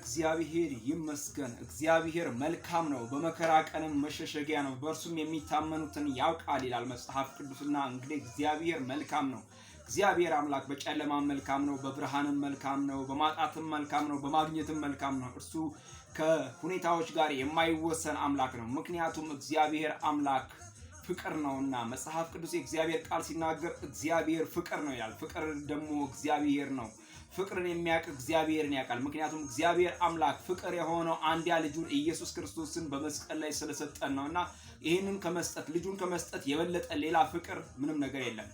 እግዚአብሔር ይመስገን። እግዚአብሔር መልካም ነው፣ በመከራ ቀንም መሸሸጊያ ነው፣ በእርሱም የሚታመኑትን ያውቃል ይላል መጽሐፍ ቅዱስና እንግዲህ እግዚአብሔር መልካም ነው። እግዚአብሔር አምላክ በጨለማም መልካም ነው፣ በብርሃንም መልካም ነው፣ በማጣትም መልካም ነው፣ በማግኘትም መልካም ነው። እርሱ ከሁኔታዎች ጋር የማይወሰን አምላክ ነው። ምክንያቱም እግዚአብሔር አምላክ ፍቅር ነውና መጽሐፍ ቅዱስ የእግዚአብሔር ቃል ሲናገር እግዚአብሔር ፍቅር ነው ይላል። ፍቅር ደግሞ እግዚአብሔር ነው። ፍቅርን የሚያውቅ እግዚአብሔርን ያውቃል። ምክንያቱም እግዚአብሔር አምላክ ፍቅር የሆነው አንድያ ልጁን ኢየሱስ ክርስቶስን በመስቀል ላይ ስለሰጠን ነውና ይህንን ከመስጠት ልጁን ከመስጠት የበለጠ ሌላ ፍቅር ምንም ነገር የለም።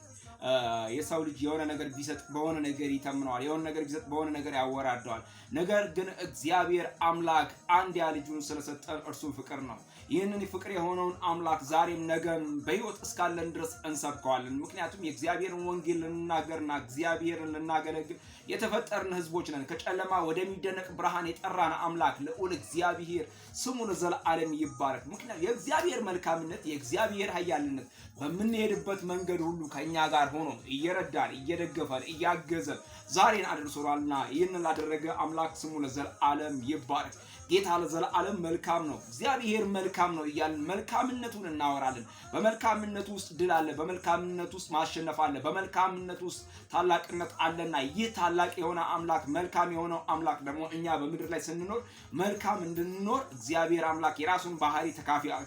የሰው ልጅ የሆነ ነገር ቢሰጥ በሆነ ነገር ይተምነዋል፣ የሆነ ነገር ቢሰጥ በሆነ ነገር ያወራደዋል። ነገር ግን እግዚአብሔር አምላክ አንድያ ልጁን ስለሰጠን እርሱ ፍቅር ነው። ይህንን ፍቅር የሆነውን አምላክ ዛሬም ነገም በሕይወት እስካለን ድረስ እንሰብከዋለን። ምክንያቱም የእግዚአብሔርን ወንጌል ልንናገርና እግዚአብሔርን ልናገለግል የተፈጠርን ሕዝቦች ነን። ከጨለማ ወደሚደነቅ ብርሃን የጠራን አምላክ ልዑል እግዚአብሔር ስሙ ለዘላለም ይባረክ። ምክንያቱም የእግዚአብሔር መልካምነት የእግዚአብሔር ኃያልነት በምንሄድበት መንገድ ሁሉ ከኛ ጋር ሆኖ እየረዳን እየደገፈን እያገዘን ዛሬን አድርሶናልና ይህንን ላደረገ አምላክ ስሙ ለዘላለም ይባረክ። ጌታ ለዘላለም መልካም ነው፣ እግዚአብሔር መልካም ነው እያልን መልካምነቱን እናወራለን። በመልካምነቱ ውስጥ ድል አለ፣ በመልካምነቱ ውስጥ ማሸነፍ አለ፣ በመልካምነቱ ውስጥ ታላቅነት አለና ይህ ታላቅ የሆነ አምላክ መልካም የሆነው አምላክ ደግሞ እኛ በምድር ላይ ስንኖር መልካም እንድንኖር እግዚአብሔር አምላክ የራሱን ባህሪ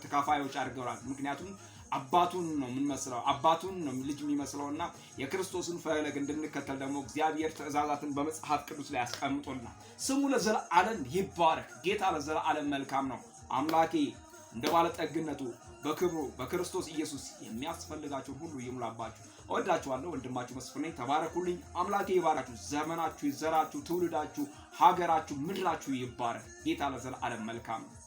ተካፋዮች አድርገውናል። ምክንያቱም አባቱን ነው የምንመስለው፣ አባቱን ነው ልጅ የሚመስለውና የክርስቶስን ፈለግ እንድንከተል ደግሞ እግዚአብሔር ትእዛዛትን በመጽሐፍ ቅዱስ ላይ ያስቀምጦልናል። ስሙ ለዘላለም ይባረክ። ጌታ ለዘላለም መልካም ነው። አምላኬ እንደ ባለጠግነቱ በክብሩ በክርስቶስ ኢየሱስ የሚያስፈልጋችሁ ሁሉ ይሙላባችሁ። እወዳችኋለሁ። ወንድማችሁ መስፍን ነኝ። ተባረኩልኝ። አምላኬ ይባራችሁ። ዘመናችሁ ይዘራችሁ፣ ትውልዳችሁ፣ ሀገራችሁ፣ ምድራችሁ ይባረክ። ጌታ ለዘላለም መልካም ነው።